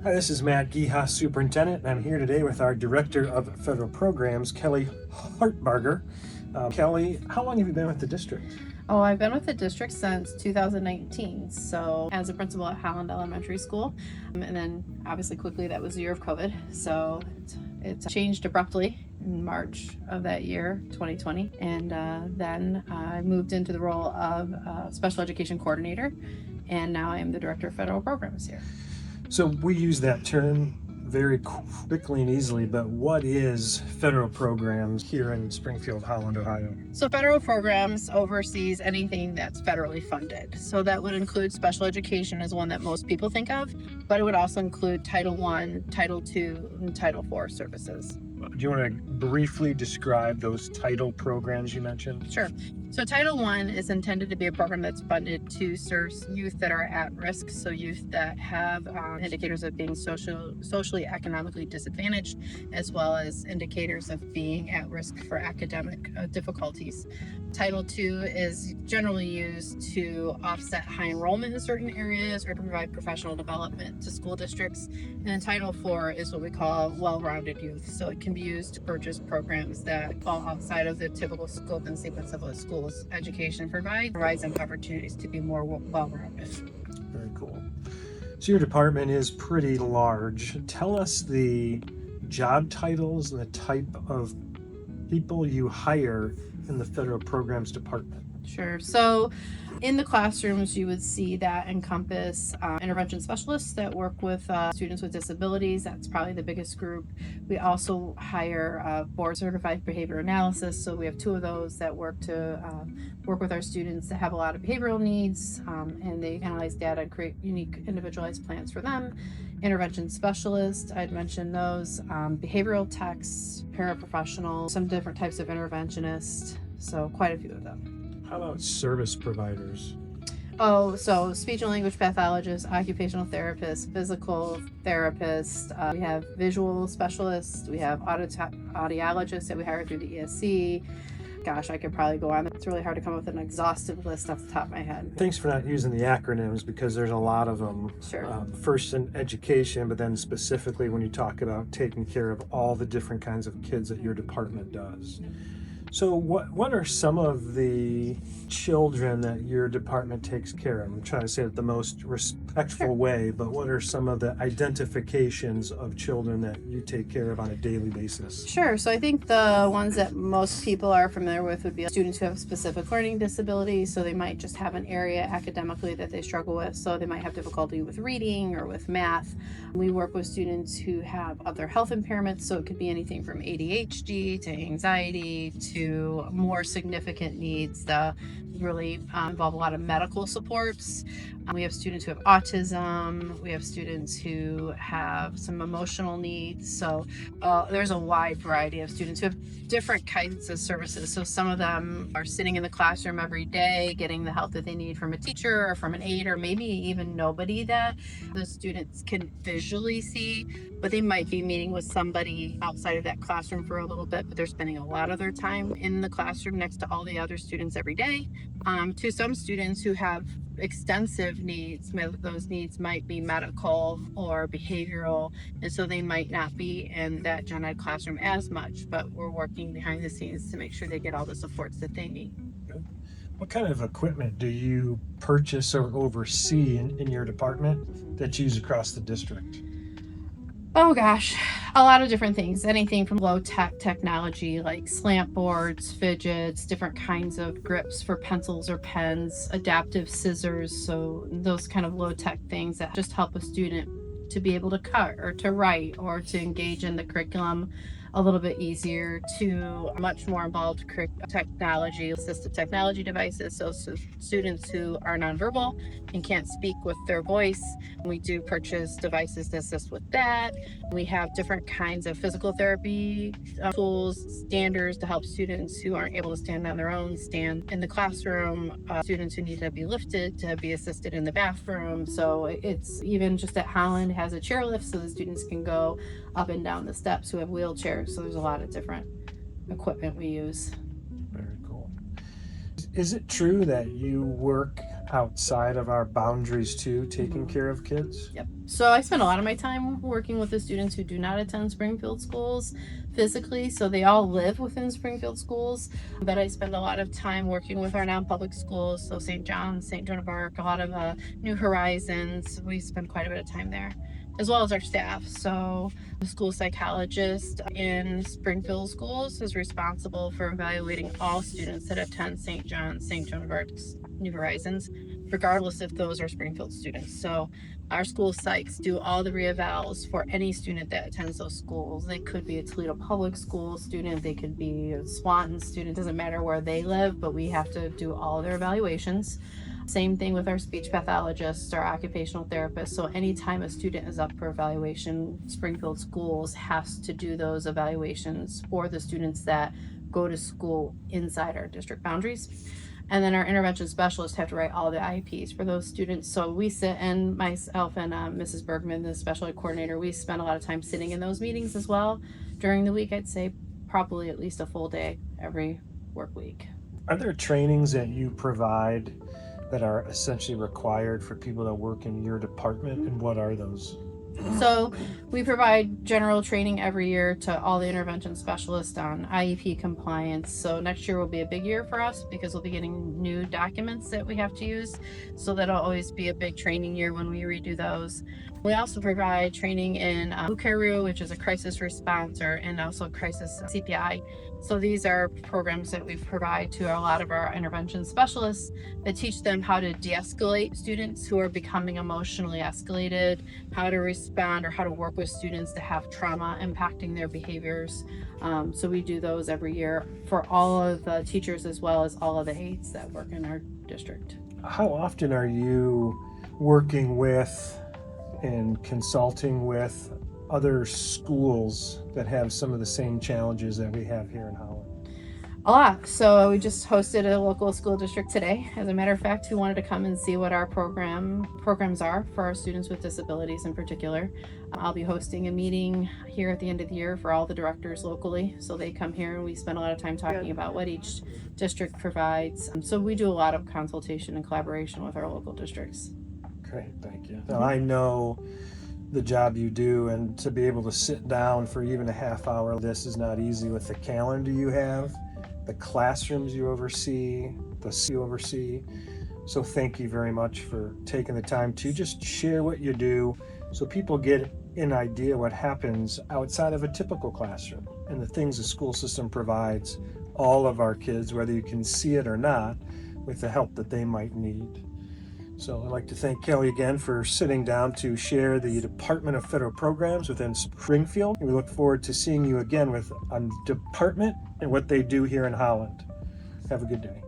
Hi, this is Matt Geha, Superintendent, and I'm here today with our Director of Federal Programs, Kelly Hartbarger. Kelly, how long have you been with the district? Oh, I've been with the district since 2019. So, as a principal at Holland Elementary School, and then obviously quickly that was the year of COVID. So it changed abruptly in March of that year, 2020, and then I moved into the role of special education coordinator, and now I am the Director of Federal Programs here. So we use that term very quickly and easily, but what is federal programs here in Springfield, Holland, Ohio? So federal programs oversees anything that's federally funded. So that would include special education as one that most people think of, but it would also include Title I, Title II, and Title IV services. Do you want to briefly describe those title programs you mentioned? Sure. So Title I is intended to be a program that's funded to serve youth that are at risk, so youth that have indicators of being socially, economically disadvantaged, as well as indicators of being at risk for academic difficulties. Title II is generally used to offset high enrollment in certain areas or to provide professional development to school districts. And then Title IV is what we call well-rounded youth. So it can be used to purchase programs that fall outside of the typical scope and sequence of a school's education provides them opportunities to be more well-rounded. Very cool. So your department is pretty large. Tell us the job titles and the type of people you hire in the federal programs department. Sure. So in the classrooms, you would see that encompass intervention specialists that work with students with disabilities. That's probably the biggest group. We also hire board certified behavior analysis. So we have two of those that work with our students that have a lot of behavioral needs, and they analyze data and create unique individualized plans for them. Intervention specialists, I'd mentioned those. Behavioral techs, paraprofessionals, some different types of interventionists. So quite a few of them. How about service providers? Oh, so speech and language pathologists, occupational therapists, physical therapists. We have visual specialists. We have audiologists that we hire through the ESC. Gosh, I could probably go on. It's really hard to come up with an exhaustive list off the top of my head. Thanks for not using the acronyms because there's a lot of them. Sure. First in education, but then specifically when you talk about taking care of all the different kinds of kids that your department does. So what are some of the children that your department takes care of? I'm trying to say it the most respectful way, but what are some of the identifications of children that you take care of on a daily basis? Sure. So I think the ones that most people are familiar with would be students who have specific learning disabilities. So they might just have an area academically that they struggle with. So they might have difficulty with reading or with math. We work with students who have other health impairments. So it could be anything from ADHD to anxiety to more significant needs that really involve a lot of medical supports. We have students who have autism. We have students who have some emotional needs. So there's a wide variety of students who have different kinds of services. So some of them are sitting in the classroom every day, getting the help that they need from a teacher or from an aide, or maybe even nobody that the students can visually see, but they might be meeting with somebody outside of that classroom for a little bit, but they're spending a lot of their time in the classroom next to all the other students every day. To some students who have extensive needs, those needs might be medical or behavioral, and so they might not be in that gen ed classroom as much, but we're working behind the scenes to make sure they get all the supports that they need. What kind of equipment do you purchase or oversee in your department that's used across the district? Oh gosh, a lot of different things. Anything from low-tech technology like slant boards, fidgets, different kinds of grips for pencils or pens, adaptive scissors, so those kind of low-tech things that just help a student to be able to cut or to write or to engage in the curriculum a little bit easier, to much more involved technology, assistive technology devices. So students who are nonverbal and can't speak with their voice, we do purchase devices to assist with that. We have different kinds of physical therapy tools, standers to help students who aren't able to stand on their own stand in the classroom, students who need to be lifted, to be assisted in the bathroom. So it's even just at Holland has a chairlift so the students can go up and down the steps who have wheelchairs. So there's a lot of different equipment we use. Very cool. Is it true that you work outside of our boundaries too, taking care of kids? Yep. So I spend a lot of my time working with the students who do not attend Springfield schools physically. So they all live within Springfield schools, but I spend a lot of time working with our non-public schools. So St. John's, St. Joan of Arc, a lot of New Horizons. We spend quite a bit of time there, as well as our staff. So the school psychologist in Springfield schools is responsible for evaluating all students that attend St. John's, St. Joan of Arc, New Horizons, regardless if those are Springfield students. So our school psychs do all the reevals for any student that attends those schools. They could be a Toledo Public School student, they could be a Swanton student, doesn't matter where they live, but we have to do all of their evaluations. Same thing with our speech pathologists, our occupational therapists. So anytime a student is up for evaluation, Springfield Schools has to do those evaluations for the students that go to school inside our district boundaries. And then our intervention specialists have to write all the IEPs for those students. So we sit, and myself and Mrs. Bergman, the special ed coordinator, we spend a lot of time sitting in those meetings as well during the week. I'd say probably at least a full day every work week. Are there trainings that you provide that are essentially required for people that work in your department, and what are those? So we provide general training every year to all the intervention specialists on IEP compliance. So next year will be a big year for us because we'll be getting new documents that we have to use. So that'll always be a big training year when we redo those. We also provide training in UCARU, which is a crisis response, and also crisis CPI. So these are programs that we provide to a lot of our intervention specialists that teach them how to de-escalate students who are becoming emotionally escalated, how to respond or how to work with students that have trauma impacting their behaviors. So we do those every year for all of the teachers as well as all of the aides that work in our district. How often are you working with and consulting with other schools that have some of the same challenges that we have here in Holland? A lot. So we just hosted a local school district today, as a matter of fact, who wanted to come and see what our programs are for our students with disabilities in particular. I'll be hosting a meeting here at the end of the year for all the directors locally. So they come here and we spend a lot of time talking about what each district provides. So we do a lot of consultation and collaboration with our local districts. Great, thank you. Now, I know the job you do, and to be able to sit down for even a half hour, this is not easy with the calendar you have, the classrooms you oversee, you oversee. So thank you very much for taking the time to just share what you do so people get an idea what happens outside of a typical classroom and the things the school system provides all of our kids, whether you can see it or not, with the help that they might need. So I'd like to thank Kelly again for sitting down to share the Department of Federal Programs within Springfield. We look forward to seeing you again with on department and what they do here in Holland. Have a good day.